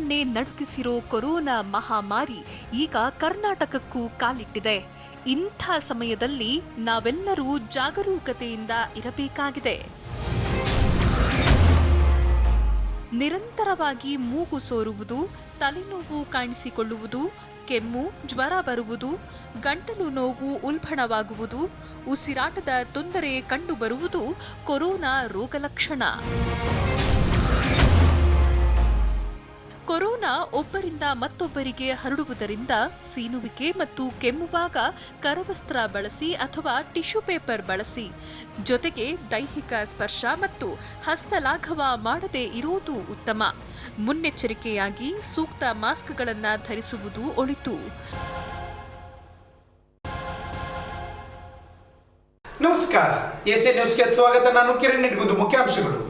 ವಿಶ್ವವನ್ನೇ ನಡುಗಿಸಿರೋ corona ಮಹಾಮಾರಿ ಈಗ ಕರ್ನಾಟಕಕ್ಕೂ ಕಾಲಿಟ್ಟಿದೆ. ಇಂಥ ಸಮಯದಲ್ಲಿ ನಾವೆಲ್ಲರೂ ಜಾಗರೂಕತೆಯಿಂದ ಇರಬೇಕಾಗಿದೆ. ನಿರಂತರವಾಗಿ ಮೂಗು ಸೋರುವುದು, ತಲೆನೋವು ಕಾಣಿಸಿಕೊಳ್ಳುವುದು, ಕೆಮ್ಮು, ಜ್ವರ ಬರುವುದು, ಗಂಟಲು ನೋವು ಉಲ್ಬಣವಾಗುವುದು, ಉಸಿರಾಟದ ತೊಂದರೆ ಕಂಡುಬರುವುದು ಕೊರೋನಾ ರೋಗಲಕ್ಷಣ. ಕೊರೋನಾ ಒಬ್ಬರಿಂದ ಮತ್ತೊಬ್ಬರಿಗೆ ಹರಡುವುದರಿಂದ ಸೀನುವಿಕೆ ಮತ್ತು ಕೆಮ್ಮುವಾಗ ಕರವಸ್ತ್ರ ಬಳಸಿ ಅಥವಾ ಟಿಶ್ಯೂ ಪೇಪರ್ ಬಳಸಿ, ಜೊತೆಗೆ ದೈಹಿಕ ಸ್ಪರ್ಶ ಮತ್ತು ಹಸ್ತಲಾಘವ ಮಾಡದೇ ಇರುವುದು ಉತ್ತಮ. ಮುನ್ನೆಚ್ಚರಿಕೆಯಾಗಿ ಸೂಕ್ತ ಮಾಸ್ಕ್ಗಳನ್ನು ಧರಿಸುವುದು ಒಳಿತು. ನಮಸ್ಕಾರ, ಎಸಿ ನ್ಯೂಸ್ಗೆ ಸ್ವಾಗತ. ನಾನು ಕಿರಣ್ ನಿಡ್ಗುಂದು. ಮುಖ್ಯಾಂಶಗಳು: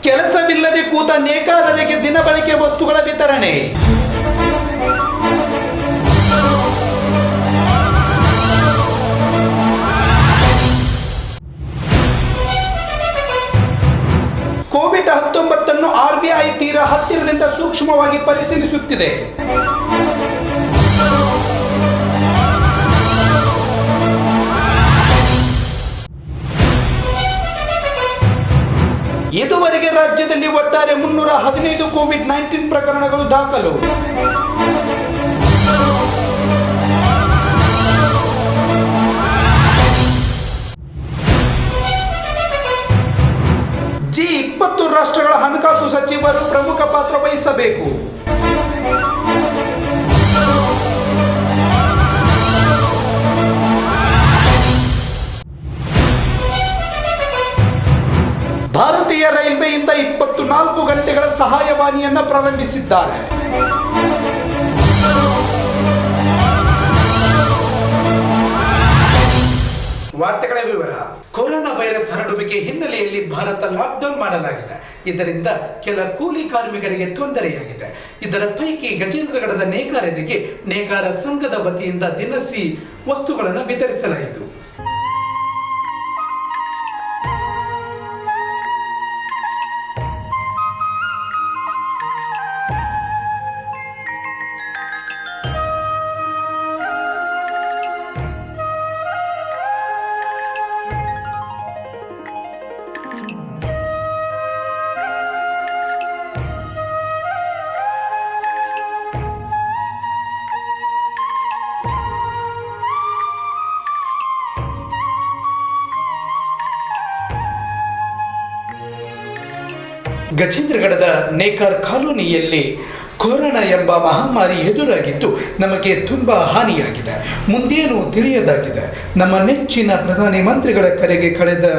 ಕೆಲಸವಿಲ್ಲದೆ ಕೂತ ನೇಕಾರರಿಗೆ ದಿನಬಳಕೆ ವಸ್ತುಗಳ ವಿತರಣೆ. ಕೋವಿಡ್-19 RBI ತೀರಾ ಹತ್ತಿರದಿಂದ ಸೂಕ್ಷ್ಮವಾಗಿ ಪರಿಶೀಲಿಸುತ್ತಿದೆ. ಇದುವರೆಗೆ ರಾಜ್ಯದಲ್ಲಿ ಒಟ್ಟಾರೆ 315 ಕೋವಿಡ್-19 ಪ್ರಕರಣಗಳು ದಾಖಲು. G20 ರಾಷ್ಟ್ರಗಳ ಹಣಕಾಸು ಸಚಿವರು ಪ್ರಮುಖ ಪಾತ್ರ ವಹಿಸಬೇಕು. ಭಾರತೀಯ ರೈಲ್ವೆಯಿಂದ 24 ಗಂಟೆಗಳ ಸಹಾಯವಾಣಿಯನ್ನು ಪ್ರಾರಂಭಿಸಿದ್ದಾರೆ. ವಾರ್ತೆಗಳ ವಿವರ. ಕೊರೋನಾ ವೈರಸ್ ಹರಡುವಿಕೆ ಹಿನ್ನೆಲೆಯಲ್ಲಿ ಭಾರತ ಲಾಕ್ಡೌನ್ ಮಾಡಲಾಗಿದೆ. ಇದರಿಂದ ಕೆಲ ಕೂಲಿ ಕಾರ್ಮಿಕರಿಗೆ ತೊಂದರೆಯಾಗಿದೆ. ಇದರ ಪೈಕಿ ಗಜೇಂದ್ರಗಢದ ನೇಕಾರರಿಗೆ ನೇಕಾರ ಸಂಘದ ವತಿಯಿಂದ ದಿನಸಿ ವಸ್ತುಗಳನ್ನು ವಿತರಿಸಲಾಯಿತು. ಗಜೇಂದ್ರಗಢದ ನೇಕಾರ್ ಕಾಲೋನಿಯಲ್ಲಿ ಕೊರೋನಾ ಎಂಬ ಮಹಾಮಾರಿ ಎದುರಾಗಿದ್ದು ನಮಗೆ ತುಂಬ ಹಾನಿಯಾಗಿದೆ. ಮುಂದೇನು ತಿಳಿಯದಾಗಿದೆ. ನಮ್ಮ ನೆಚ್ಚಿನ ಪ್ರಧಾನಿ ಮಂತ್ರಿಗಳ ಕರೆಗೆ ಕಳೆದ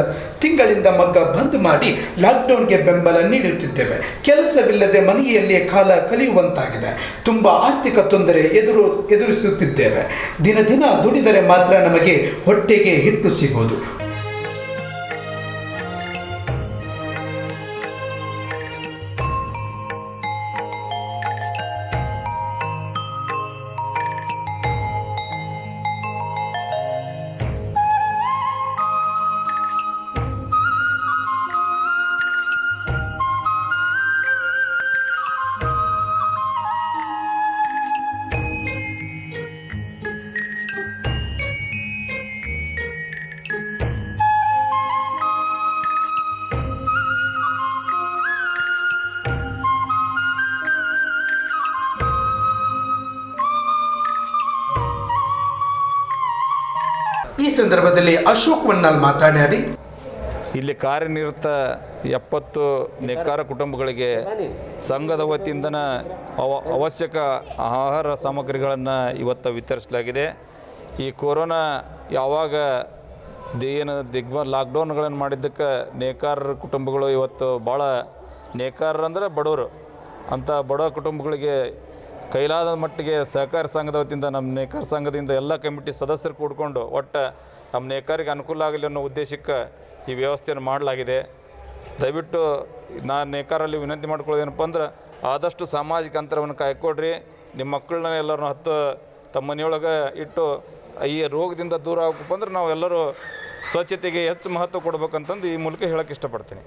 ತಿಂಗಳಿಂದ ಮಗ್ಗ ಬಂದ್ ಮಾಡಿ ಲಾಕ್ಡೌನ್ಗೆ ಬೆಂಬಲ ನೀಡುತ್ತಿದ್ದೇವೆ. ಕೆಲಸವಿಲ್ಲದೆ ಮನೆಯಲ್ಲಿಯೇ ಕಾಲ ಕಲಿಯುವಂತಾಗಿದೆ. ತುಂಬ ಆರ್ಥಿಕ ತೊಂದರೆ ಎದುರಿಸುತ್ತಿದ್ದೇವೆ. ದಿನ ದಿನ ದುಡಿದರೆ ಮಾತ್ರ ನಮಗೆ ಹೊಟ್ಟೆಗೆ ಹಿಟ್ಟು ಸಿಗೋದು. ಈ ಸಂದರ್ಭದಲ್ಲಿ ಅಶೋಕ್ ವನ್ನಾಲ್ ಮಾತನಾಡಿ, ಇಲ್ಲಿ ಕಾರ್ಯನಿರತ 70 ನೇಕಾರ ಕುಟುಂಬಗಳಿಗೆ ಸಂಘದ ವತಿಯಿಂದನ ಅವಶ್ಯಕ ಆಹಾರ ಸಾಮಗ್ರಿಗಳನ್ನು ಇವತ್ತು ವಿತರಿಸಲಾಗಿದೆ. ಈ ಕೊರೋನಾ ಯಾವಾಗ ಲಾಕ್ಡೌನ್ಗಳನ್ನು ಮಾಡಿದ್ದಕ್ಕೆ ನೇಕಾರ ಕುಟುಂಬಗಳು ಇವತ್ತು ಭಾಳ ನೇಕಾರರಂದ್ರೆ ಬಡವರು ಅಂಥ ಬಡ ಕುಟುಂಬಗಳಿಗೆ ಕೈಲಾದ ಮಟ್ಟಿಗೆ ಸಹಕಾರ ಸಂಘದ ವತಿಯಿಂದ ನಮ್ಮ ನೇಕಾರ ಸಂಘದಿಂದ ಎಲ್ಲ ಕಮಿಟಿ ಸದಸ್ಯರು ಕೂಡಿಕೊಂಡು ಒಟ್ಟು ನಮ್ಮ ನೇಕಾರಿಗೆ ಅನುಕೂಲ ಆಗಲಿ ಅನ್ನೋ ಉದ್ದೇಶಕ್ಕೆ ಈ ವ್ಯವಸ್ಥೆಯನ್ನು ಮಾಡಲಾಗಿದೆ. ದಯವಿಟ್ಟು ನಾನು ನೇಕಾರಲ್ಲಿ ವಿನಂತಿ ಮಾಡ್ಕೊಳ್ಳೋದೇನಪ್ಪ ಅಂದ್ರೆ ಆದಷ್ಟು ಸಾಮಾಜಿಕ ಅಂತರವನ್ನು ಕಾಯ್ಕೊಡ್ರಿ. ನಿಮ್ಮ ಮಕ್ಕಳನ್ನ ಎಲ್ಲರೂ ತಮ್ಮ ಮನೆಯೊಳಗೆ ಇಟ್ಟು ಈ ರೋಗದಿಂದ ದೂರ ಆಗಬೇಕು ಅಂದ್ರೆ ನಾವು ಎಲ್ಲರೂ ಸ್ವಚ್ಛತೆಗೆ ಹೆಚ್ಚು ಮಹತ್ವ ಕೊಡಬೇಕಂತಂದು ಈ ಮೂಲಕ ಹೇಳೋಕ್ಕೆ ಇಷ್ಟಪಡ್ತೀನಿ.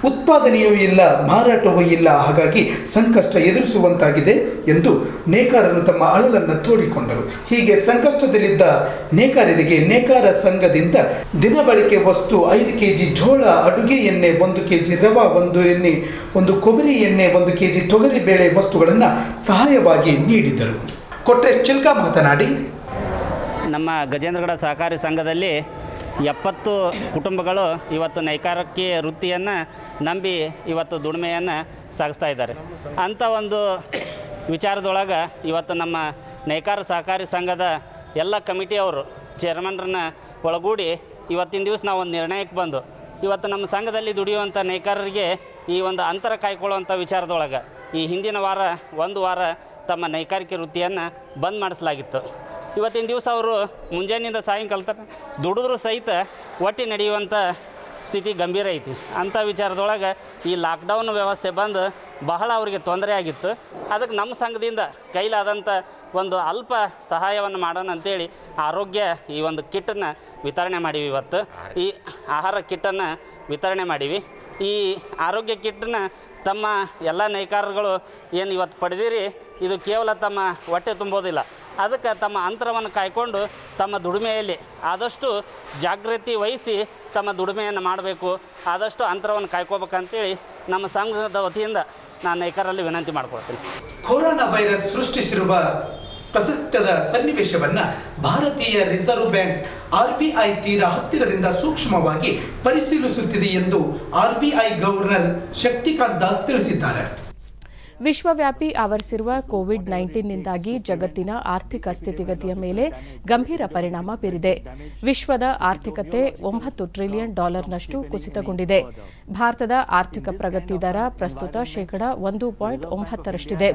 ಉತ್ಪಾದನೆಯೂ ಇಲ್ಲ, ಮಾರಾಟವೂ ಇಲ್ಲ. ಹಾಗಾಗಿ ಸಂಕಷ್ಟ ಎದುರಿಸುವಂತಾಗಿದೆ ಎಂದು ನೇಕಾರರು ತಮ್ಮ ಅಳಲನ್ನು ತೋಡಿಕೊಂಡರು. ಹೀಗೆ ಸಂಕಷ್ಟದಲ್ಲಿದ್ದ ನೇಕಾರರಿಗೆ ನೇಕಾರ ಸಂಘದಿಂದ ದಿನಬಳಕೆ ವಸ್ತು 5 kg ಜೋಳ, ಅಡುಗೆ ಎಣ್ಣೆ, 1 kg ರವಾ, 1 ಎಣ್ಣೆ, 1 ಕೊಬ್ಬರಿ ಎಣ್ಣೆ, 1 kg ತೊಗರಿಬೇಳೆ ವಸ್ತುಗಳನ್ನು ಸಹಾಯವಾಗಿ ನೀಡಿದರು. ಕೊಟ್ರೇಶ್ ಚಿಲ್ಕ ಮಾತನಾಡಿ, ನಮ್ಮ ಗಜೇಂದ್ರಗಡ ಸಹಕಾರಿ ಸಂಘದಲ್ಲಿ 70 ಕುಟುಂಬಗಳು ಇವತ್ತು ನೇಕಾರಿಕೆ ವೃತ್ತಿಯನ್ನು ನಂಬಿ ಇವತ್ತು ದುಡಿಮೆಯನ್ನು ಸಾಗಿಸ್ತಾ ಇದ್ದಾರೆ. ಅಂಥ ಒಂದು ವಿಚಾರದೊಳಗೆ ಇವತ್ತು ನಮ್ಮ ನೇಕಾರ ಸಹಕಾರಿ ಸಂಘದ ಎಲ್ಲ ಕಮಿಟಿಯವರು ಚೇರ್ಮನ್ರನ್ನ ಒಳಗೂಡಿ ಇವತ್ತಿನ ದಿವಸ ನಾವು ಒಂದು ನಿರ್ಣಯಕ್ಕೆ ಬಂದು ಇವತ್ತು ನಮ್ಮ ಸಂಘದಲ್ಲಿ ದುಡಿಯುವಂಥ ನೇಕಾರರಿಗೆ ಈ ಒಂದು ಅಂತರ ಕಾಯ್ಕೊಳ್ಳುವಂಥ ವಿಚಾರದೊಳಗೆ ಈ ಹಿಂದಿನ ವಾರ 1 ವಾರ ತಮ್ಮ ನೇಕಾರಿಕೆ ವೃತ್ತಿಯನ್ನು ಬಂದ್ ಮಾಡಿಸಲಾಗಿತ್ತು. ಇವತ್ತಿನ ದಿವಸ ಅವರು ಮುಂಜಾನೆಯಿಂದ ಸಾಯಂಕಾಲ ತನಕ ದುಡಿದ್ರೂ ಸಹಿತ ಒಟ್ಟಿ ನಡೆಯುವಂಥ ಸ್ಥಿತಿ ಗಂಭೀರ ಐತಿ. ಅಂಥ ವಿಚಾರದೊಳಗೆ ಈ ಲಾಕ್ಡೌನ್ ವ್ಯವಸ್ಥೆ ಬಂದು ಬಹಳ ಅವರಿಗೆ ತೊಂದರೆ ಆಗಿತ್ತು. ಅದಕ್ಕೆ ನಮ್ಮ ಸಂಘದಿಂದ ಕೈಲಾದಂಥ ಒಂದು ಅಲ್ಪ ಸಹಾಯವನ್ನು ಮಾಡೋಣ ಅಂತೇಳಿ ಆರೋಗ್ಯ ಈ ಒಂದು ಕಿಟ್ಟನ್ನು ವಿತರಣೆ ಮಾಡೀವಿ. ಇವತ್ತು ಈ ಆಹಾರ ಕಿಟ್ಟನ್ನು ವಿತರಣೆ ಮಾಡೀವಿ. ಈ ಆರೋಗ್ಯ ಕಿಟ್ಟನ್ನು ತಮ್ಮ ಎಲ್ಲ ನೇಕಾರರುಗಳು ಏನು ಇವತ್ತು ಪಡೆದಿರಿ, ಇದು ಕೇವಲ ತಮ್ಮ ಹೊಟ್ಟೆ ತುಂಬೋದಿಲ್ಲ, ಅದಕ್ಕೆ ತಮ್ಮ ಅಂತರವನ್ನು ಕಾಯ್ಕೊಂಡು ತಮ್ಮ ದುಡಿಮೆಯಲ್ಲಿ ಆದಷ್ಟು ಜಾಗೃತಿ ವಹಿಸಿ ತಮ್ಮ ದುಡಿಮೆಯನ್ನು ಮಾಡಬೇಕು, ಆದಷ್ಟು ಅಂತರವನ್ನು ಕಾಯ್ಕೋಬೇಕಂತೇಳಿ ನಮ್ಮ ಸಂಘದ ವತಿಯಿಂದ ನಾನು ನೇಕಾರರಲ್ಲಿ ವಿನಂತಿ ಮಾಡ್ಕೊಳ್ತೀನಿ. ಕೊರೋನಾ ವೈರಸ್ ಸೃಷ್ಟಿಸಿರುವ ಪ್ರಸಕ್ತದ ಸನ್ನಿವೇಶವನ್ನು ಭಾರತೀಯ ರಿಸರ್ವ್ ಬ್ಯಾಂಕ್ RBI ತೀರಾ ಹತ್ತಿರದಿಂದ ಸೂಕ್ಷ್ಮವಾಗಿ ಪರಿಶೀಲಿಸುತ್ತಿದೆ ಎಂದು RBI ಗವರ್ನರ್ ಶಕ್ತಿಕಾಂತ್ ದಾಸ್ ತಿಳಿಸಿದ್ದಾರೆ. ವಿಶ್ವವ್ಯಾಪಿ ಆವರಿಸಿರುವ ಕೋವಿಡ್-19ನಿಂದಾಗಿ ಜಗತ್ತಿನ ಆರ್ಥಿಕ ಸ್ಥಿತಿಗತಿಯ ಮೇಲೆ ಗಂಭೀರ ಪರಿಣಾಮ ಬೀರಿದೆ. ವಿಶ್ವದ ಆರ್ಥಿಕತೆ $9 ಟ್ರಿಲಿಯನ್ ನಷ್ಟು ಕುಸಿತಗೊಂಡಿದೆ. ಭಾರತದ ಆರ್ಥಿಕ ಪ್ರಗತಿ ದರ ಪ್ರಸ್ತುತ ಶೇಕಡಾ 1.9ರಷ್ಟಿದೆ.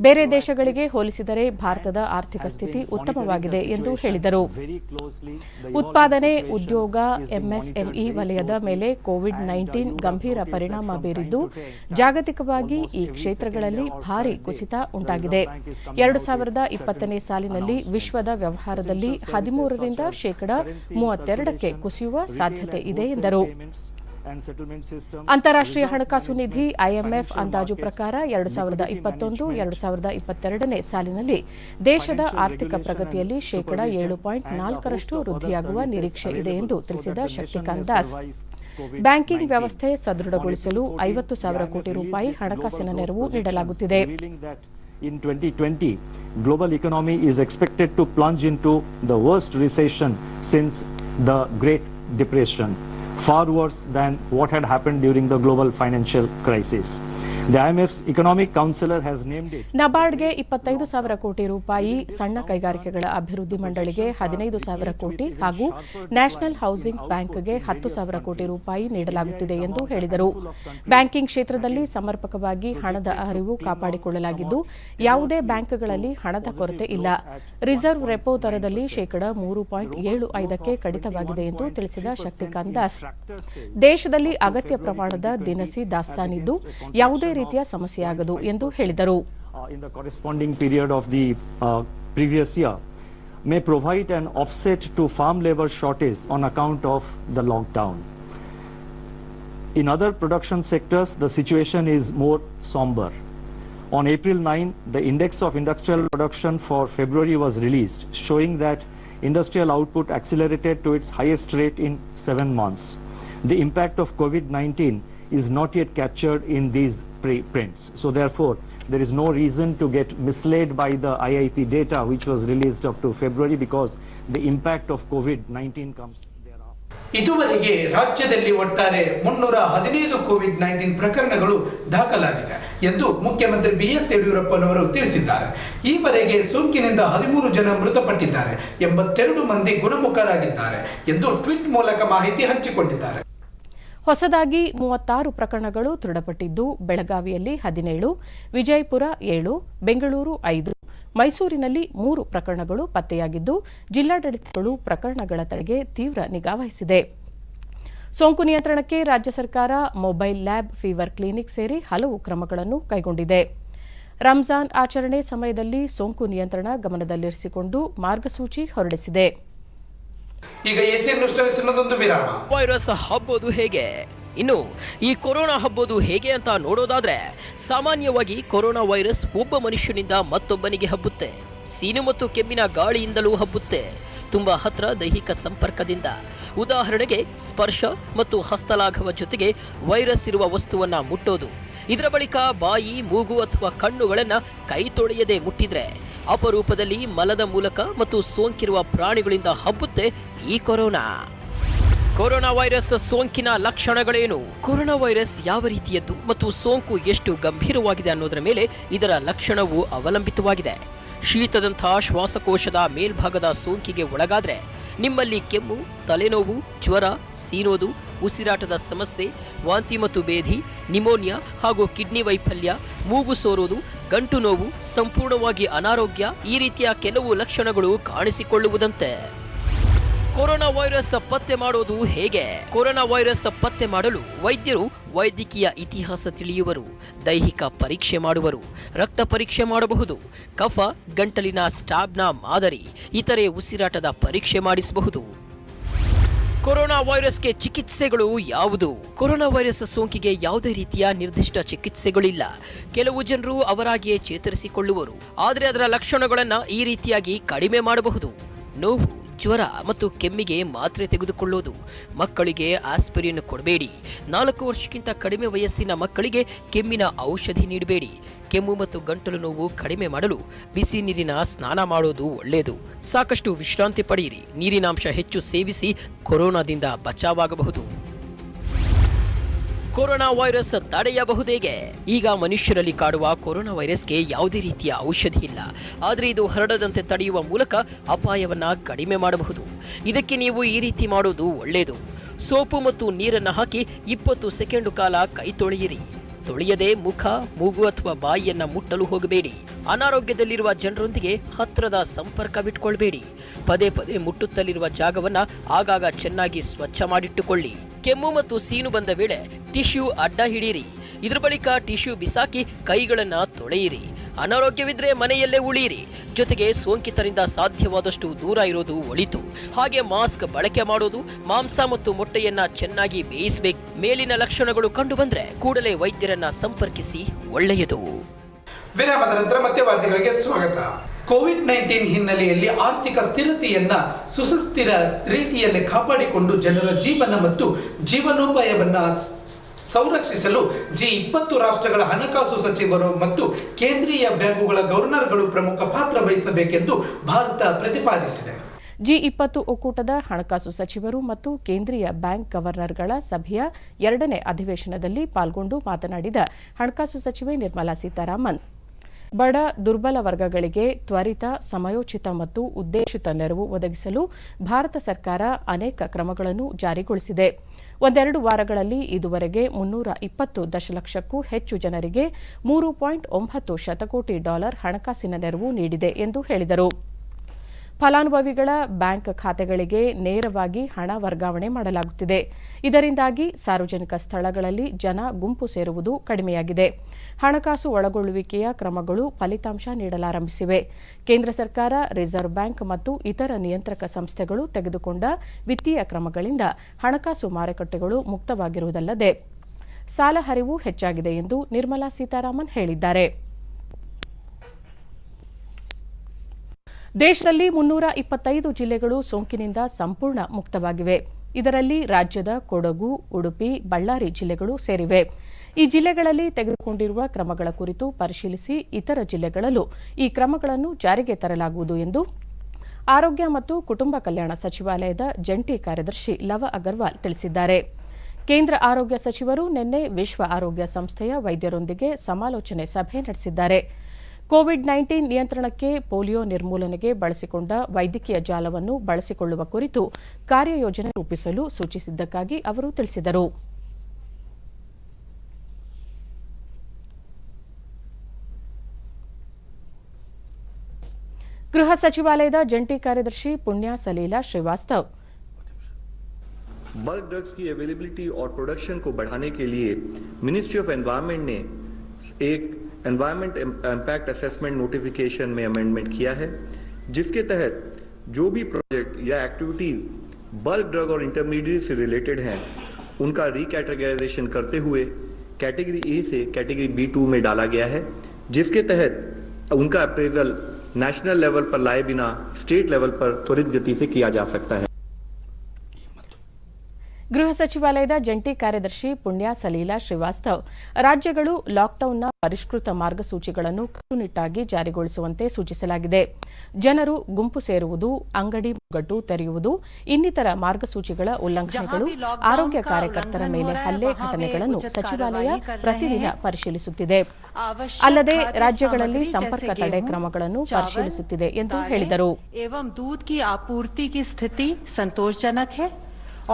ಬೇರೆ ದೇಶಗಳಿಗೆ ಹೋಲಿಸಿದರೆ ಭಾರತದ ಆರ್ಥಿಕ ಸ್ಥಿತಿ ಉತ್ತಮವಾಗಿದೆ ಎಂದು ಹೇಳಿದರು. ಉತ್ಪಾದನೆ, ಉದ್ಯೋಗ, MSME ವಲಯದ ಮೇಲೆ ಕೋವಿಡ್-19 ಗಂಭೀರ ಪರಿಣಾಮ ಬೀರಿದ್ದು ಜಾಗತಿಕವಾಗಿ ಈ ಕ್ಷೇತ್ರಗಳಲ್ಲಿ ಭಾರಿ ಕುಸಿತ ಉಂಟಾಗಿದೆ. 2020ನೇ ಸಾಲಿನಲ್ಲಿ ವಿಶ್ವದ ವ್ಯವಹಾರದಲ್ಲಿ 13ರಿಂದ ಶೇಕಡಾ 32ಕ್ಕೆ ಕುಸಿಯುವ ಸಾಧ್ಯತೆ ಇದೆ ಎಂದರು. ಅಂತಾರಾಷ್ಟ್ರೀಯ ಹಣಕಾಸು ನಿಧಿ IMF ಅಂದಾಜು ಪ್ರಕಾರ 2021-2022ನೇ ಸಾಲಿನಲ್ಲಿ ದೇಶದ ಆರ್ಥಿಕ ಪ್ರಗತಿಯಲ್ಲಿ ಶೇಕಡಾ 7.4ರಷ್ಟು ವೃದ್ಧಿಯಾಗುವ ನಿರೀಕ್ಷೆ ಇದೆ ಎಂದು ತಿಳಿಸಿದ ಶಕ್ತಿಕಾಂತ್ ದಾಸ್, ಬ್ಯಾಂಕಿಂಗ್ ವ್ಯವಸ್ಥೆ ಸದೃಢಗೊಳಿಸಲು 50,000 ಕೋಟಿ ರೂಪಾಯಿ ಹಣಕಾಸಿನ ನೆರವು ನೀಡಲಾಗುತ್ತಿದೆ. In 2020, global economy is expected to plunge into the worst recession since the Great Depression, far worse than what had happened during the global financial crisis. The IMF's economic counselor has named it. ನಬಾರ್ಡ್ಗೆ 25,000 ಕೋಟಿ ರೂಪಾಯಿ, ಸಣ್ಣ ಕೈಗಾರಿಕೆಗಳ ಅಭಿವೃದ್ಧಿ ಮಂಡಳಿಗೆ 15,000 ಕೋಟಿ ಹಾಗೂ national housing ಬ್ಯಾಂಕ್ಗೆ 10,000 ಕೋಟಿ ರೂಪಾಯಿ ನೀಡಲಾಗುತ್ತಿದೆ ಎಂದು ಹೇಳಿದರು. ಬ್ಯಾಂಕಿಂಗ್ ಕ್ಷೇತ್ರದಲ್ಲಿ ಸಮರ್ಪಕವಾಗಿ ಹಣದ ಹರಿವು ಕಾಪಾಡಿಕೊಳ್ಳಲಾಗಿದ್ದು ಯಾವುದೇ ಬ್ಯಾಂಕ್ಗಳಲ್ಲಿ ಹಣದ ಕೊರತೆ ಇಲ್ಲ. ರಿಸರ್ವ್ ರೆಪೋ ದರದಲ್ಲಿ ಶೇಕಡಾ 3.75ಕ್ಕೆ ಕಡಿತವಾಗಿದೆ ಎಂದು ತಿಳಿಸಿದ ಶಕ್ತಿಕಾಂತ್ ದಾಸ್, ದೇಶದಲ್ಲಿ ಅಗತ್ಯ ಪ್ರಮಾಣದ ದಿನಸಿ ದಾಸ್ತಾನಿದ್ದು ಯಾವುದೇ ರೀತಿಯ ಸಮಸ್ಯೆಯಾಗದು ಎಂದು ಹೇಳಿದರು. In the corresponding period of the previous year may provide an offset to farm labor shortage on account of the lockdown. In other production sectors, the situation is more somber. On April 9, the index of industrial production for February was released, showing that industrial output accelerated to its highest rate in 7 months. The impact of COVID-19 is not yet captured in these prints. So therefore, there is no reason to get misled by the IIP data which was released up to February, because the impact of COVID-19 comes thereafter. ಇದುವರೆಗೆ ರಾಜ್ಯದಲ್ಲಿ ಒಟ್ಟಾರೆ 315 COVID-19 ಪ್ರಕರಣಗಳು ದಾಖಲಾಗಿದೆ ಎಂದು ಮುಖ್ಯಮಂತ್ರಿ BS ಯಡಿಯೂರಪ್ಪನವರು ತಿಳಿಸಿದ್ದಾರೆ. ಈವರೆಗೆ ಸೋಂಕಿನಿಂದ 13 ಜನ ಮೃತಪಟ್ಟಿದ್ದಾರೆ, 82 ಮಂದಿ ಗುಣಮುಖರಾಗಿದ್ದಾರೆ ಎಂದು ಟ್ವೀಟ್ ಮೂಲಕ ಮಾಹಿತಿ ಹಂಚಿಕೊಂಡಿದ್ದಾರೆ. ಹೊಸದಾಗಿ 36 ಪ್ರಕರಣಗಳು ದೃಢಪಟ್ಟಿದ್ದು ಬೆಳಗಾವಿಯಲ್ಲಿ 17, ವಿಜಯಪುರ 7, ಬೆಂಗಳೂರು 5, ಮೈಸೂರಿನಲ್ಲಿ 3 ಪ್ರಕರಣಗಳು ಪತ್ತೆಯಾಗಿದ್ದು ಜಿಲ್ಲಾಡಳಿತಗಳು ಪ್ರಕರಣಗಳ ತಡೆಗೆ ತೀವ್ರ ನಿಗಾ ವಹಿಸಿದೆ. ಸೋಂಕು ನಿಯಂತ್ರಣಕ್ಕೆ ರಾಜ್ಯ ಸರ್ಕಾರ ಮೊಬೈಲ್ ಲ್ಯಾಬ್, ಫೀವರ್ ಕ್ಲಿನಿಕ್ ಸೇರಿ ಹಲವು ಕ್ರಮಗಳನ್ನು ಕೈಗೊಂಡಿದೆ. ರಂಜಾನ್ ಆಚರಣೆ ಸಮಯದಲ್ಲಿ ಸೋಂಕು ನಿಯಂತ್ರಣ ಗಮನದಲ್ಲಿರಿಸಿಕೊಂಡು ಮಾರ್ಗಸೂಚಿ ಹೊರಡಿಸಿದೆ. ಈಗ ಏಷ್ಯನ್ ನ್ಯೂಸ್ ವಿರಾಮ. ವೈರಸ್ ಹಬ್ಬೋದು ಹೇಗೆ? ಇನ್ನು ಈ ಕೊರೋನಾ ಹಬ್ಬೋದು ಹೇಗೆ ಅಂತ ನೋಡೋದಾದ್ರೆ ಸಾಮಾನ್ಯವಾಗಿ ಕೊರೋನಾ ವೈರಸ್ ಒಬ್ಬ ಮನುಷ್ಯನಿಂದ ಮತ್ತೊಬ್ಬನಿಗೆ ಹಬ್ಬುತ್ತೆ. ಸೀನು ಮತ್ತು ಕೆಮ್ಮಿನ ಗಾಳಿಯಿಂದಲೂ ಹಬ್ಬುತ್ತೆ. ತುಂಬಾ ಹತ್ರ ದೈಹಿಕ ಸಂಪರ್ಕದಿಂದ, ಉದಾಹರಣೆಗೆ ಸ್ಪರ್ಶ ಮತ್ತು ಹಸ್ತಲಾಘವ ಜೊತೆಗೆ ವೈರಸ್ ಇರುವ ವಸ್ತುವನ್ನ ಮುಟ್ಟೋದು. ಇದರ ಬಳಿಕ ಬಾಯಿ, ಮೂಗು ಅಥವಾ ಕಣ್ಣುಗಳನ್ನ ಕೈ ತೊಳೆಯದೆ ಮುಟ್ಟಿದ್ರೆ ಅಪರೂಪದಲ್ಲಿ ಮಲದ ಮೂಲಕ ಮತ್ತು ಸೋಂಕಿರುವ ಪ್ರಾಣಿಗಳಿಂದ ಹಬ್ಬುತ್ತೆ ಈ ಕೊರೋನಾ. ಕೊರೋನಾ ವೈರಸ್ ಸೋಂಕಿನ ಲಕ್ಷಣಗಳೇನು? ಕೊರೋನಾ ವೈರಸ್ ಯಾವ ರೀತಿಯದ್ದು ಮತ್ತು ಸೋಂಕು ಎಷ್ಟು ಗಂಭೀರವಾಗಿದೆ ಅನ್ನೋದರ ಮೇಲೆ ಇದರ ಲಕ್ಷಣವು ಅವಲಂಬಿತವಾಗಿದೆ. ಶೀತದಂತಹ ಶ್ವಾಸಕೋಶದ ಮೇಲ್ಭಾಗದ ಸೋಂಕಿಗೆ ಒಳಗಾದ್ರೆ ನಿಮ್ಮಲ್ಲಿ ಕೆಮ್ಮು, ತಲೆನೋವು, ಜ್ವರ, ಸೀನೋದು, ಉಸಿರಾಟದ ಸಮಸ್ಯೆ, ವಾಂತಿ ಮತ್ತು ಬೇಧಿ, ನಿಮೋನಿಯಾ ಹಾಗೂ ಕಿಡ್ನಿ ವೈಫಲ್ಯ, ಮೂಗು ಸೋರುವುದು, ಗಂಟು ನೋವು, ಸಂಪೂರ್ಣವಾಗಿ ಅನಾರೋಗ್ಯ ಈ ರೀತಿಯ ಕೆಲವು ಲಕ್ಷಣಗಳು ಕಾಣಿಸಿಕೊಳ್ಳುವುದಂತೆ. ಕೊರೋನಾ ವೈರಸ್ ಪತ್ತೆ ಮಾಡೋದು ಹೇಗೆ? ಕೊರೋನಾ ವೈರಸ್ ಪತ್ತೆ ಮಾಡಲು ವೈದ್ಯರು ವೈದ್ಯಕೀಯ ಇತಿಹಾಸ ತಿಳಿಯುವರು, ದೈಹಿಕ ಪರೀಕ್ಷೆ ಮಾಡುವರು, ರಕ್ತ ಪರೀಕ್ಷೆ ಮಾಡಬಹುದು, ಕಫ, ಗಂಟಲಿನ ಸ್ಟಾಬ್ನ ಮಾದರಿ, ಇತರೆ ಉಸಿರಾಟದ ಪರೀಕ್ಷೆ ಮಾಡಿಸಬಹುದು. ಕೊರೋನಾ ವೈರಸ್ಗೆ ಚಿಕಿತ್ಸೆಗಳು ಯಾವುದು? ಕೊರೋನಾ ವೈರಸ್ ಸೋಂಕಿಗೆ ಯಾವುದೇ ರೀತಿಯ ನಿರ್ದಿಷ್ಟ ಚಿಕಿತ್ಸೆಗಳಿಲ್ಲ. ಕೆಲವು ಜನರು ಅವರಾಗಿಯೇ ಚೇತರಿಸಿಕೊಳ್ಳುವರು, ಆದರೆ ಅದರ ಲಕ್ಷಣಗಳನ್ನು ಈ ರೀತಿಯಾಗಿ ಕಡಿಮೆ ಮಾಡಬಹುದು. ನೋವು, ಜ್ವರ ಮತ್ತು ಕೆಮ್ಮಿಗೆ ಮಾತ್ರೆ ತೆಗೆದುಕೊಳ್ಳೋದು. ಮಕ್ಕಳಿಗೆ ಆಸ್ಪಿರಿನ್ ಕೊಡಬೇಡಿ. 4 ವರ್ಷಕ್ಕಿಂತ ಕಡಿಮೆ ವಯಸ್ಸಿನ ಮಕ್ಕಳಿಗೆ ಕೆಮ್ಮಿನ ಔಷಧಿ ನೀಡಬೇಡಿ. ಕೆಮ್ಮು ಮತ್ತು ಗಂಟಲು ನೋವು ಕಡಿಮೆ ಮಾಡಲು ಬಿಸಿ ನೀರಿನ ಸ್ನಾನ ಮಾಡೋದು ಒಳ್ಳೆಯದು. ಸಾಕಷ್ಟು ವಿಶ್ರಾಂತಿ ಪಡೆಯಿರಿ. ನೀರಿನಾಂಶ ಹೆಚ್ಚು ಸೇವಿಸಿ ಕೊರೋನಾದಿಂದ ಬಚಾವಾಗಬಹುದು. Corona virus ತಡೆಯಬಹುದೇಗೆ? ಈಗ ಮನುಷ್ಯರಲ್ಲಿ ಕಾಡುವ ಕೊರೋನಾ ವೈರಸ್ಗೆ ಯಾವುದೇ ರೀತಿಯ ಔಷಧಿ ಇಲ್ಲ, ಆದರೆ ಇದು ಹರಡದಂತೆ ತಡೆಯುವ ಮೂಲಕ ಅಪಾಯವನ್ನ ಕಡಿಮೆ ಮಾಡಬಹುದು. ಇದಕ್ಕೆ ನೀವು ಈ ರೀತಿ ಮಾಡೋದು ಒಳ್ಳೆಯದು. ಸೋಪು ಮತ್ತು ನೀರನ್ನು ಹಾಕಿ 20 ಸೆಕೆಂಡು ಕಾಲ ಕೈ ತೊಳೆಯಿರಿ. ತೊಳೆಯದೆ ಮುಖ, ಮೂಗು ಅಥವಾ ಬಾಯಿಯನ್ನ ಮುಟ್ಟಲು ಹೋಗಬೇಡಿ. ಅನಾರೋಗ್ಯದಲ್ಲಿರುವ ಜನರೊಂದಿಗೆ ಹತ್ತಿರದ ಸಂಪರ್ಕವಿಟ್ಕೊಳ್ಬೇಡಿ. ಪದೇ ಪದೇ ಮುಟ್ಟುತ್ತಲಿರುವ ಜಾಗವನ್ನ ಆಗಾಗ ಚೆನ್ನಾಗಿ ಸ್ವಚ್ಛ ಮಾಡಿಟ್ಟುಕೊಳ್ಳಿ. ಕೆಮ್ಮು ಮತ್ತು ಸೀನು ಬಂದ ವೇಳೆ ಟಿಶ್ಯೂ ಅಡ್ಡ ಹಿಡೀರಿ. ಇದರ ಬಳಿಕ ಟಿಶ್ಯೂ ಬಿಸಾಕಿ ಕೈಗಳನ್ನ ತೊಳೆಯಿರಿ. ಅನಾರೋಗ್ಯವಿದ್ರೆ ಮನೆಯಲ್ಲೇ ಉಳಿಯಿರಿ. ಜೊತೆಗೆ ಸೋಂಕಿತರಿಂದ ಸಾಧ್ಯವಾದಷ್ಟು ದೂರ ಇರೋದು ಒಳಿತು. ಹಾಗೆ ಮಾಸ್ಕ್ ಬಳಕೆ ಮಾಡೋದು, ಮಾಂಸ ಮತ್ತು ಮೊಟ್ಟೆಯನ್ನ ಚೆನ್ನಾಗಿ ಬೇಯಿಸಬೇಕು. ಮೇಲಿನ ಲಕ್ಷಣಗಳು ಕಂಡು ಬಂದ್ರೆ ಕೂಡಲೇ ವೈದ್ಯರನ್ನ ಸಂಪರ್ಕಿಸಿ, ಒಳ್ಳೆಯದು. ವಿರಾಮದ ನಂತರ ಮತ್ತೆ ವಾರ್ತೆಗಳಿಗೆ ಸ್ವಾಗತ. ಕೋವಿಡ್-19 ಹಿನ್ನೆಲೆಯಲ್ಲಿ ಆರ್ಥಿಕ ಸ್ಥಿರತೆಯನ್ನ ಸುಸ್ಥಿರ ರೀತಿಯಲ್ಲಿ ಕಾಪಾಡಿಕೊಂಡು ಜನರ ಜೀವನ ಮತ್ತು ಜೀವನೋಪಾಯವನ್ನ ಸಂರಕ್ಷಿಸಲು G20 ರಾಷ್ಟ್ರಗಳ ಹಣಕಾಸು ಸಚಿವರು ಮತ್ತು ಕೇಂದ್ರೀಯ ಬ್ಯಾಂಕುಗಳ ಗವರ್ನರ್ಗಳು ಪ್ರಮುಖ ಪಾತ್ರ ವಹಿಸಬೇಕೆಂದು ಭಾರತ ಪ್ರತಿಪಾದಿಸಿದೆ. G20 ಒಕ್ಕೂಟದ ಹಣಕಾಸು ಸಚಿವರು ಮತ್ತು ಕೇಂದ್ರೀಯ ಬ್ಯಾಂಕ್ ಗವರ್ನರ್ಗಳ ಸಭೆಯ 2ನೇ ಅಧಿವೇಶನದಲ್ಲಿ ಪಾಲ್ಗೊಂಡು ಮಾತನಾಡಿದ ಹಣಕಾಸು ಸಚಿವೆ ನಿರ್ಮಲಾ ಸೀತಾರಾಮನ್, ಬಡ ದುರ್ಬಲ ವರ್ಗಗಳಿಗೆ ತ್ವರಿತ, ಸಮಯೋಚಿತ ಮತ್ತು ಉದ್ದೇಶಿತ ನೆರವು ಒದಗಿಸಲು ಭಾರತ ಸರ್ಕಾರ ಅನೇಕ ಕ್ರಮಗಳನ್ನು ಜಾರಿಗೊಳಿಸಿದೆ. 1-2 ವಾರಗಳಲ್ಲಿ ಇದುವರೆಗೆ $320 ದಶಲಕ್ಷಕ್ಕೂ ಹೆಚ್ಚು ಜನರಿಗೆ $3.9 ಶತಕೋಟಿ ಹಣಕಾಸಿನ ನೆರವು ನೀಡಿದೆ ಎಂದು ಹೇಳಿದರು. ಫಲಾನುಭವಿಗಳ ಬ್ಯಾಂಕ್ ಖಾತೆಗಳಿಗೆ ನೇರವಾಗಿ ಹಣ ವರ್ಗಾವಣೆ ಮಾಡಲಾಗುತ್ತಿದೆ. ಇದರಿಂದಾಗಿ ಸಾರ್ವಜನಿಕ ಸ್ಥಳಗಳಲ್ಲಿ ಜನ ಗುಂಪು ಸೇರುವುದು ಕಡಿಮೆಯಾಗಿದೆ. ಹಣಕಾಸು ಒಳಗೊಳ್ಳುವಿಕೆಯ ಕ್ರಮಗಳು ಫಲಿತಾಂಶ ನೀಡಲಾರಂಭಿಸಿವೆ. ಕೇಂದ್ರ ಸರ್ಕಾರ, ರಿಸರ್ವ್ ಬ್ಯಾಂಕ್ ಮತ್ತು ಇತರ ನಿಯಂತ್ರಕ ಸಂಸ್ಥೆಗಳು ತೆಗೆದುಕೊಂಡ ವಿತ್ತೀಯ ಕ್ರಮಗಳಿಂದ ಹಣಕಾಸು ಮಾರುಕಟ್ಟೆಗಳು ಮುಕ್ತವಾಗಿರುವುದಲ್ಲದೆ ಸಾಲ ಹರಿವು ಹೆಚ್ಚಾಗಿದೆ ಎಂದು ನಿರ್ಮಲಾ ಸೀತಾರಾಮನ್ ಹೇಳಿದ್ದಾರೆ. ದೇಶದಲ್ಲಿ 325 ಜಿಲ್ಲೆಗಳು ಸೋಂಕಿನಿಂದ ಸಂಪೂರ್ಣ ಮುಕ್ತವಾಗಿವೆ. ಇದರಲ್ಲಿ ರಾಜ್ಯದ ಕೊಡಗು, ಉಡುಪಿ, ಬಳ್ಳಾರಿ ಜಿಲ್ಲೆಗಳು ಸೇರಿವೆ. ಈ ಜಿಲ್ಲೆಗಳಲ್ಲಿ ತೆಗೆದುಕೊಂಡಿರುವ ಕ್ರಮಗಳ ಕುರಿತು ಪರಿಶೀಲಿಸಿ ಇತರ ಜಿಲ್ಲೆಗಳಲ್ಲೂ ಈ ಕ್ರಮಗಳನ್ನು ಜಾರಿಗೆ ತರಲಾಗುವುದು ಎಂದು ಆರೋಗ್ಯ ಮತ್ತು ಕುಟುಂಬ ಕಲ್ಯಾಣ ಸಚಿವಾಲಯದ ಜಂಟಿ ಕಾರ್ಯದರ್ಶಿ ಲವ ಅಗರ್ವಾಲ್ ತಿಳಿಸಿದ್ದಾರೆ. ಕೇಂದ್ರ ಆರೋಗ್ಯ ಸಚಿವರು ನಿನ್ನೆ ವಿಶ್ವ ಆರೋಗ್ಯ ಸಂಸ್ಥೆಯ ವೈದ್ಯರೊಂದಿಗೆ ಸಮಾಲೋಚನೆ ಸಭೆ ನಡೆಸಿದ್ದಾರೆ. ಕೋವಿಡ್-19 ನಿಯಂತ್ರಣಕ್ಕೆ ಪೋಲಿಯೋ ನಿರ್ಮೂಲನೆಗೆ ಬಳಸಿಕೊಂಡ ವೈದ್ಯಕೀಯ ಜಾಲವನ್ನು ಬಳಸಿಕೊಳ್ಳುವ ಕುರಿತು ಕಾರ್ಯಯೋಜನೆ ರೂಪಿಸಲು ಸೂಚಿಸಿದ್ದಕ್ಕಾಗಿ ಅವರು ತಿಳಿಸಿದರು. ಗೃಹ ಸಚಿವಾಲಯದ ಜಂಟಿ ಕಾರ್ಯದರ್ಶಿ ಪುಣ್ಯ ಸಲೀಲಾ ಶ್ರೀವಾಸ್ತವ್, बल्क ड्रग्स की अवेलेबिलिटी और प्रोडक्शन को बढ़ाने के लिए मिनिस्ट्री ऑफ एनवायरनमेंट ने एक एनवायरनमेंट इम्पैक्ट असेसमेंट नोटिफिकेशन में अमेंडमेंट किया है, जिसके तहत जो भी प्रोजेक्ट या एक्टिविटीज बल्क ड्रग और इंटरमीडिएट से रिलेटेड हैं उनका रिकैटेगराइजेशन करते हुए कैटेगरी ए से कैटेगरी B2 में डाला गया है, जिसके तहत उनका अप्रेजल नेशनल लेवल पर लाए बिना स्टेट लेवल पर त्वरित गति से किया जा सकता है। ಗೃಹ ಸಚಿವಾಲಯದ ಜಂಟಿ ಕಾರ್ಯದರ್ಶಿ ಪುಣ್ಯ ಸಲೀಲಾ ಶ್ರೀವಾಸ್ತವ್ ರಾಜ್ಯಗಳು ಲಾಕ್ಡೌನ್ನ ಪರಿಷ್ಕೃತ ಮಾರ್ಗಸೂಚಿಗಳನ್ನು ಕಟ್ಟುನಿಟ್ಟಾಗಿ ಜಾರಿಗೊಳಿಸುವಂತೆ ಸೂಚಿಸಲಾಗಿದೆ. ಜನರು ಗುಂಪು ಸೇರುವುದು, ಅಂಗಡಿ ಮುಂಗಟ್ಟು ತೆರೆಯುವುದು ಇನ್ನಿತರ ಮಾರ್ಗಸೂಚಿಗಳ ಉಲ್ಲಂಘನೆಗಳು, ಆರೋಗ್ಯ ಕಾರ್ಯಕರ್ತರ ಮೇಲೆ ಹಲ್ಲೆ ಘಟನೆಗಳನ್ನು ಸಚಿವಾಲಯ ಪ್ರತಿದಿನ ಪರಿಶೀಲಿಸುತ್ತಿದೆ. ಅಲ್ಲದೆ ರಾಜ್ಯಗಳಲ್ಲಿ ಸಂಪರ್ಕ ತಡೆ ಕ್ರಮಗಳನ್ನು ಪರಿಶೀಲಿಸುತ್ತಿದೆ ಎಂದು ಹೇಳಿದರು.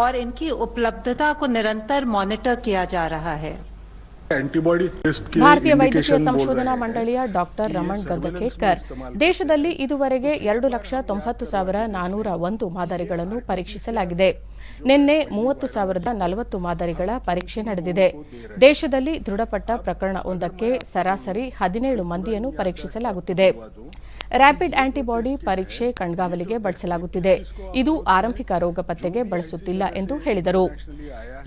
और इनकी उपलब्धता को निरंतर मॉनिटर किया जा रहा है. ಭಾರತೀಯ ವೈದ್ಯಕೀಯ ಸಂಶೋಧನಾ ಮಂಡಳಿಯ ಡಾಕ್ಟರ್ ರಮಣ್ ಗಂಗಖೇಡ್ಕರ್ ದೇಶದಲ್ಲಿ ಇದುವರೆಗೆ 2,90,401 ಮಾದರಿಗಳನ್ನು ಪರೀಕ್ಷಿಸಲಾಗಿದೆ. ನಿನ್ನೆ 30,040 ಮಾದರಿಗಳ ಪರೀಕ್ಷೆ ನಡೆದಿದೆ. ದೇಶದಲ್ಲಿ ದೃಢಪಟ್ಟ ಪ್ರಕರಣವೊಂದಕ್ಕೆ ಸರಾಸರಿ 17 ಮಂದಿಯನ್ನು ಪರೀಕ್ಷಿಸಲಾಗುತ್ತಿದೆ. ರ್ಯಾಪಿಡ್ ಆಂಟಿಬಾಡಿ ಪರೀಕ್ಷೆ ಕಣ್ಗಾವಲಿಗೆ ಬಳಸಲಾಗುತ್ತಿದೆ. ಇದು ಆರಂಭಿಕ ರೋಗ ಪತ್ತೆಗೆ ಬಳಸುತ್ತಿಲ್ಲ ಎಂದು ಹೇಳಿದರು.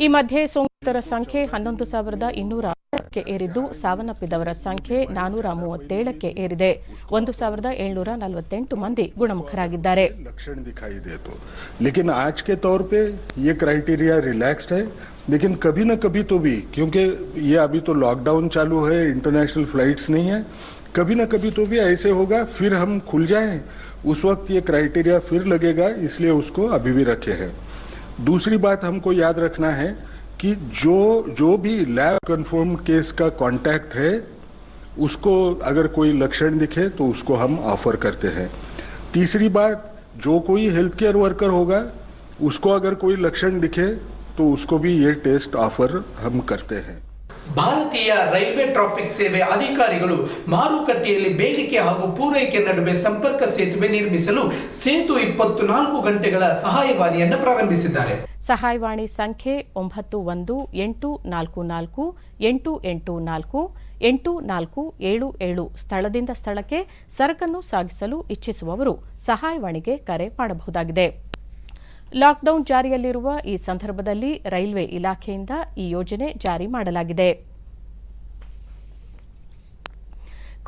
ಈ ಮಧ್ಯೆ ಸೋಂಕಿತರ ಸಂಖ್ಯೆ 11,206ಕ್ಕೆ ಏರಿದ್ದು, ಸಾವನ್ನಪ್ಪಿದವರ ಸಂಖ್ಯೆ 437ಕ್ಕೆ ಏರಿದೆ. 1,748 ಮಂದಿ ಗುಣಮುಖರಾಗಿದ್ದಾರೆ. लेकिन आज के तौर पे ये क्राइटेरिया रिलैक्स्ड है, लेकिन कभी न कभी तो भी, क्योंकि ये अभी तो लॉकडाउन चालू है, इंटरनेशनल फ्लाइट्स नहीं है, कभी न कभी तो भी ऐसे होगा, फिर हम खुल जाएं, उस वक्त ये क्राइटेरिया फिर लगेगा, इसलिए उसको अभी भी रखे हैं. दूसरी बात हमको याद रखना है कि जो भी लैब कंफर्म केस का कांटेक्ट है, उसको अगर कोई लक्षण दिखे तो उसको हम ऑफर करते हैं. तीसरी बात, जो कोई हेल्थ केयर वर्कर होगा, उसको अगर कोई लक्षण दिखे तो उसको भी ये टेस्ट ऑफर हम करते हैं. ಭಾರತೀಯ ರೈಲ್ವೆ ಟ್ರಾಫಿಕ್ ಸೇವೆ ಅಧಿಕಾರಿಗಳು ಮಾರುಕಟ್ಟೆಯಲ್ಲಿ ಬೇಡಿಕೆ ಹಾಗೂ ಪೂರೈಕೆ ನಡುವೆ ಸಂಪರ್ಕ ಸೇತುವೆ ನಿರ್ಮಿಸಲು ಸೇತು 24 ಗಂಟೆಗಳ ಸಹಾಯವಾಣಿಯನ್ನು ಪ್ರಾರಂಭಿಸಿದ್ದಾರೆ. ಸಹಾಯವಾಣಿ ಸಂಖ್ಯೆ 91848844 ಸ್ಥಳದಿಂದ ಸ್ಥಳಕ್ಕೆ ಸರಕನ್ನು ಸಾಗಿಸಲು ಇಚ್ಛಿಸುವವರು ಸಹಾಯವಾಣಿಗೆ ಕರೆ ಮಾಡಬಹುದಾಗಿದೆ. ಲಾಕ್ಡೌನ್ ಜಾರಿಯಲ್ಲಿರುವ ಈ ಸಂದರ್ಭದಲ್ಲಿ ರೈಲ್ವೆ ಇಲಾಖೆಯಿಂದ ಈ ಯೋಜನೆ ಜಾರಿ ಮಾಡಲಾಗಿದೆ.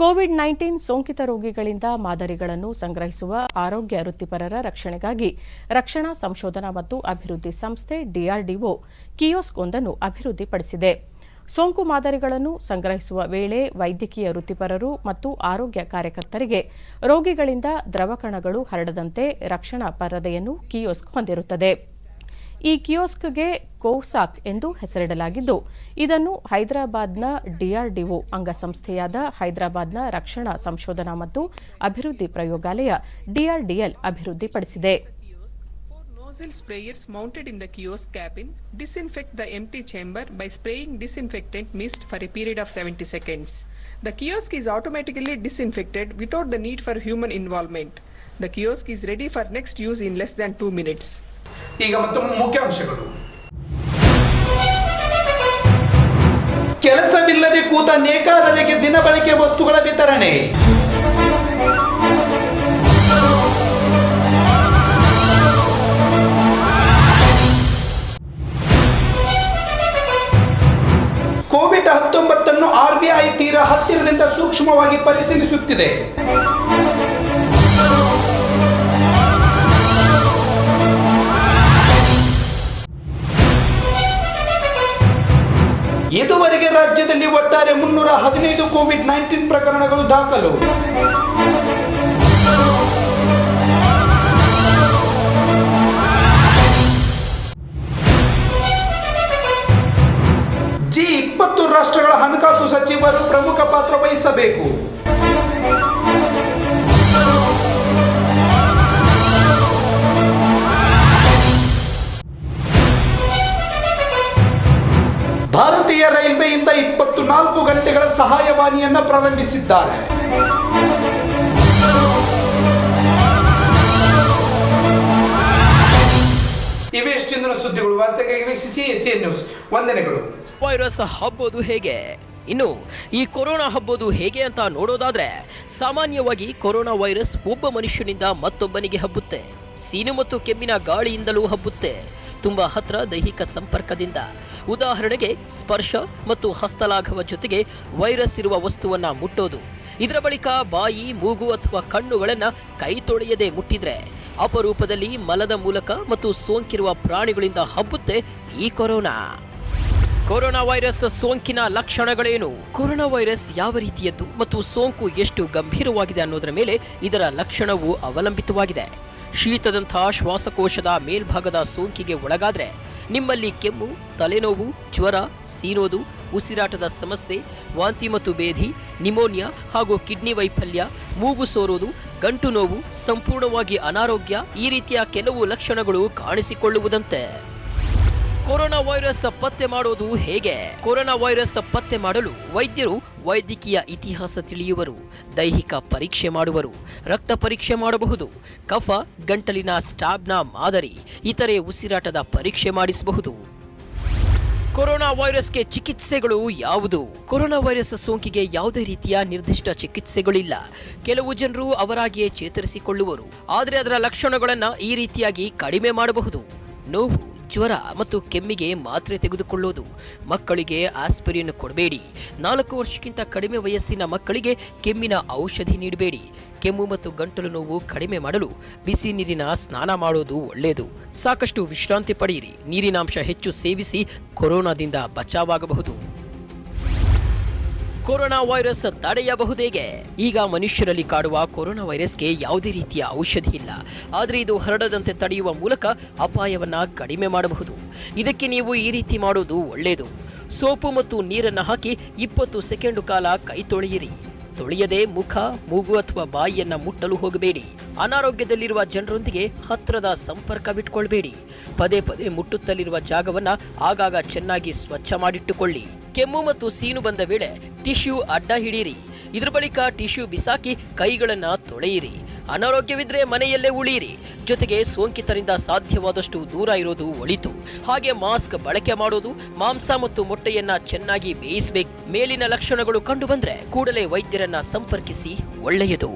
ಕೋವಿಡ್-19 ಸೋಂಕಿತ ರೋಗಿಗಳಿಂದ ಮಾದರಿಗಳನ್ನು ಸಂಗ್ರಹಿಸುವ ಆರೋಗ್ಯ ವೃತ್ತಿಪರರ ರಕ್ಷಣೆಗಾಗಿ ರಕ್ಷಣಾ ಸಂಶೋಧನಾ ಮತ್ತು ಅಭಿವೃದ್ಧಿ ಸಂಸ್ಥೆ ಡಿಆರ್ಡಿಒ ಕಿಯೋಸ್ಕ್ ಒಂದನ್ನು ಅಭಿವೃದ್ಧಿಪಡಿಸಿದೆ. ಸೋಂಕು ಮಾದರಿಗಳನ್ನು ಸಂಗ್ರಹಿಸುವ ವೇಳೆ ವೈದ್ಯಕೀಯ ವೃತ್ತಿಪರರು ಮತ್ತು ಆರೋಗ್ಯ ಕಾರ್ಯಕರ್ತರಿಗೆ ರೋಗಿಗಳಿಂದ ದ್ರವಕಣಗಳು ಹರಡದಂತೆ ರಕ್ಷಣಾ ಪರದೆಯನ್ನು ಕಿಯೋಸ್ಕ್ ಹೊಂದಿರುತ್ತದೆ. ಈ ಕಿಯೋಸ್ಕ್ಗೆ ಕೋಸಾಕ್ ಎಂದು ಹೆಸರಿಡಲಾಗಿದ್ದು, ಇದನ್ನು ಹೈದರಾಬಾದ್ನ ಡಿಆರ್ಡಿಒ ಅಂಗಸಂಸ್ಥೆಯಾದ ಹೈದರಾಬಾದ್ನ ರಕ್ಷಣಾ ಸಂಶೋಧನಾ ಮತ್ತು ಅಭಿವೃದ್ಧಿ ಪ್ರಯೋಗಾಲಯ ಡಿಆರ್ಡಿಎಲ್ ಅಭಿವೃದ್ಧಿಪಡಿಸಿದೆ. Nozzle sprayers mounted in the kiosk cabin disinfect the empty chamber by spraying disinfectant mist for a period of 70 seconds. The kiosk is automatically disinfected without the need for human involvement. The kiosk is ready for next use in less than 2 minutes. ಈಗ ಮತ್ತೊಮ್ಮೆ ಮುಖ್ಯಾಂಶಗಳು. ಕೆಲಸವಿಲ್ಲದೆ ಕೂತ ನೇಕಾರರಿಗೆ ದಿನಬಳಕೆ ವಸ್ತುಗಳ ವಿತರಣೆ. COVID-19 RBI ತೀರಾ ಹತ್ತಿರದಿಂದ ಸೂಕ್ಷ್ಮವಾಗಿ ಪರಿಶೀಲಿಸುತ್ತಿದೆ. ಇದುವರೆಗೆ ರಾಜ್ಯದಲ್ಲಿ ಒಟ್ಟಾರೆ 315 ಕೋವಿಡ್-19 ಪ್ರಕರಣಗಳು ದಾಖಲು. G20 ರಾಷ್ಟ್ರಗಳ ಹಣಕಾಸು ಸಚಿವರು ಪ್ರಮುಖ ಪಾತ್ರ ವಹಿಸಬೇಕು. ಭಾರತೀಯ ರೈಲ್ವೆಯಿಂದ 24 ಗಂಟೆಗಳ ಸಹಾಯವಾಣಿಯನ್ನು ಪ್ರಾರಂಭಿಸಿದ್ದಾರೆ. ಇವೆಷ್ಟಿಂದಿನ ಸುದ್ದಿಗಳು. ವಾರ್ತೆಗಾಗಿ ವೀಕ್ಷಿಸಿ ಎಸಿಎನ್ ನ್ಯೂಸ್. ವಂದನೆಗಳು. ವೈರಸ್ ಹಬ್ಬೋದು ಹೇಗೆ? ಇನ್ನು ಈ ಕೊರೋನಾ ಹಬ್ಬೋದು ಹೇಗೆ ಅಂತ ನೋಡೋದಾದ್ರೆ, ಸಾಮಾನ್ಯವಾಗಿ ಕೊರೋನಾ ವೈರಸ್ ಒಬ್ಬ ಮನುಷ್ಯನಿಂದ ಮತ್ತೊಬ್ಬನಿಗೆ ಹಬ್ಬುತ್ತೆ. ಸೀನು ಮತ್ತು ಕೆಮ್ಮಿನ ಗಾಳಿಯಿಂದಲೂ ಹಬ್ಬುತ್ತೆ. ತುಂಬಾ ಹತ್ರ ದೈಹಿಕ ಸಂಪರ್ಕದಿಂದ. ಉದಾಹರಣೆಗೆ ಸ್ಪರ್ಶ ಮತ್ತು ಹಸ್ತಲಾಘವ ಜೊತೆಗೆ ವೈರಸ್ ಇರುವ ವಸ್ತುವನ್ನ ಮುಟ್ಟೋದು. ಇದರ ಬಳಿಕ ಬಾಯಿ, ಮೂಗು ಅಥವಾ ಕಣ್ಣುಗಳನ್ನ ಕೈ ತೊಳೆಯದೆ ಮುಟ್ಟಿದ್ರೆ ಅಪರೂಪದಲ್ಲಿ ಮಲದ ಮೂಲಕ ಮತ್ತು ಸೋಂಕಿರುವ ಪ್ರಾಣಿಗಳಿಂದ ಹಬ್ಬುತ್ತೆ ಈ ಕೊರೋನಾ. ಕೊರೋನಾ ವೈರಸ್ ಸೋಂಕಿನ ಲಕ್ಷಣಗಳೇನು? ಕೊರೋನಾ ವೈರಸ್ ಯಾವ ರೀತಿಯದ್ದು ಮತ್ತು ಸೋಂಕು ಎಷ್ಟು ಗಂಭೀರವಾಗಿದೆ ಅನ್ನೋದರ ಮೇಲೆ ಇದರ ಲಕ್ಷಣವು ಅವಲಂಬಿತವಾಗಿದೆ. ಶೀತದಂತಹ ಶ್ವಾಸಕೋಶದ ಮೇಲ್ಭಾಗದ ಸೋಂಕಿಗೆ ಒಳಗಾದ್ರೆ ನಿಮ್ಮಲ್ಲಿ ಕೆಮ್ಮು, ತಲೆನೋವು, ಜ್ವರ, ಸೀನೋದು, ಉಸಿರಾಟದ ಸಮಸ್ಯೆ, ವಾಂತಿ ಮತ್ತು ಬೇಧಿ, ನಿಮೋನಿಯಾ ಹಾಗೂ ಕಿಡ್ನಿ ವೈಫಲ್ಯ, ಮೂಗು ಸೋರೋದು, ಗಂಟು ನೋವು, ಸಂಪೂರ್ಣವಾಗಿ ಅನಾರೋಗ್ಯ ಈ ರೀತಿಯ ಕೆಲವು ಲಕ್ಷಣಗಳು ಕಾಣಿಸಿಕೊಳ್ಳುವುದಂತೆ. ಕೊರೋನಾ ವೈರಸ್ ಪತ್ತೆ ಮಾಡೋದು ಹೇಗೆ? ಕೊರೋನಾ ವೈರಸ್ ಪತ್ತೆ ಮಾಡಲು ವೈದ್ಯರು ವೈದ್ಯಕೀಯ ಇತಿಹಾಸ ತಿಳಿಯುವರು, ದೈಹಿಕ ಪರೀಕ್ಷೆ ಮಾಡುವರು, ರಕ್ತ ಪರೀಕ್ಷೆ ಮಾಡಬಹುದು, ಕಫ, ಗಂಟಲಿನ ಸ್ಟಾಬ್ನ ಮಾದರಿ, ಇತರೆ ಉಸಿರಾಟದ ಪರೀಕ್ಷೆ ಮಾಡಿಸಬಹುದು. ಕೊರೋನಾ ವೈರಸ್ಗೆ ಚಿಕಿತ್ಸೆಗಳು ಯಾವುದು? ಕೊರೋನಾ ವೈರಸ್ ಸೋಂಕಿಗೆ ಯಾವುದೇ ರೀತಿಯ ನಿರ್ದಿಷ್ಟ ಚಿಕಿತ್ಸೆಗಳಿಲ್ಲ. ಕೆಲವು ಜನರು ಅವರಾಗಿಯೇ ಚೇತರಿಸಿಕೊಳ್ಳುವರು, ಆದರೆ ಅದರ ಲಕ್ಷಣಗಳನ್ನು ಈ ರೀತಿಯಾಗಿ ಕಡಿಮೆ ಮಾಡಬಹುದು. ನೋವು, ಜ್ವರ ಮತ್ತು ಕೆಮ್ಮಿಗೆ ಮಾತ್ರೆ ತೆಗೆದುಕೊಳ್ಳೋದು. ಮಕ್ಕಳಿಗೆ ಆಸ್ಪಿರಿನ್ ಕೊಡಬೇಡಿ. 4 ವರ್ಷಕ್ಕಿಂತ ಕಡಿಮೆ ವಯಸ್ಸಿನ ಮಕ್ಕಳಿಗೆ ಕೆಮ್ಮಿನ ಔಷಧಿ ನೀಡಬೇಡಿ. ಕೆಮ್ಮು ಮತ್ತು ಗಂಟಲು ನೋವು ಕಡಿಮೆ ಮಾಡಲು ಬಿಸಿ ನೀರಿನ ಸ್ನಾನ ಮಾಡೋದು ಒಳ್ಳೆಯದು. ಸಾಕಷ್ಟು ವಿಶ್ರಾಂತಿ ಪಡೆಯಿರಿ. ನೀರಿನಾಂಶ ಹೆಚ್ಚು ಸೇವಿಸಿ ಕೊರೋನಾದಿಂದ ಬಚಾವಾಗಬಹುದು. Corona virus ತಡೆಯಬಹುದೇಗೆ? ಈಗ ಮನುಷ್ಯರಲ್ಲಿ ಕಾಡುವ ಕೊರೋನಾ ವೈರಸ್ಗೆ ಯಾವುದೇ ರೀತಿಯ ಔಷಧಿ ಇಲ್ಲ, ಆದರೆ ಇದು ಹರಡದಂತೆ ತಡೆಯುವ ಮೂಲಕ ಅಪಾಯವನ್ನ ಕಡಿಮೆ ಮಾಡಬಹುದು. ಇದಕ್ಕೆ ನೀವು ಈ ರೀತಿ ಮಾಡೋದು ಒಳ್ಳೆಯದು. ಸೋಪು ಮತ್ತು ನೀರನ್ನು ಹಾಕಿ 20 ಸೆಕೆಂಡು ಕಾಲ ಕೈ ತೊಳೆಯಿರಿ. ತೊಳೆಯದೆ ಮುಖ, ಮೂಗು ಅಥವಾ ಬಾಯಿಯನ್ನ ಮುಟ್ಟಲು ಹೋಗಬೇಡಿ. ಅನಾರೋಗ್ಯದಲ್ಲಿರುವ ಜನರೊಂದಿಗೆ ಹತ್ತಿರದ ಸಂಪರ್ಕವಿಟ್ಕೊಳ್ಬೇಡಿ. ಪದೇ ಪದೇ ಮುಟ್ಟುತ್ತಲಿರುವ ಜಾಗವನ್ನ ಆಗಾಗ ಚೆನ್ನಾಗಿ ಸ್ವಚ್ಛ ಮಾಡಿಟ್ಟುಕೊಳ್ಳಿ. ಕೆಮ್ಮು ಮತ್ತು ಸೀನು ಬಂದ ವೇಳೆ ಟಿಶ್ಯೂ ಅಡ್ಡ ಹಿಡೀರಿ. ಇದರ ಬಳಿಕ ಟಿಶ್ಯೂ ಬಿಸಾಕಿ ಕೈಗಳನ್ನು ತೊಳೆಯಿರಿ. ಅನಾರೋಗ್ಯವಿದ್ರೆ ಮನೆಯಲ್ಲೇ ಉಳಿಯಿರಿ. ಜೊತೆಗೆ ಸೋಂಕಿತರಿಂದ ಸಾಧ್ಯವಾದಷ್ಟು ದೂರ ಇರೋದು ಒಳಿತು. ಹಾಗೆ ಮಾಸ್ಕ್ ಬಳಕೆ ಮಾಡೋದು, ಮಾಂಸ ಮತ್ತು ಮೊಟ್ಟೆಯನ್ನ ಚೆನ್ನಾಗಿ ಬೇಯಿಸಬೇಕು. ಮೇಲಿನ ಲಕ್ಷಣಗಳು ಕಂಡು ಬಂದ್ರೆ ಕೂಡಲೇ ವೈದ್ಯರನ್ನ ಸಂಪರ್ಕಿಸಿ ಒಳ್ಳೆಯದು.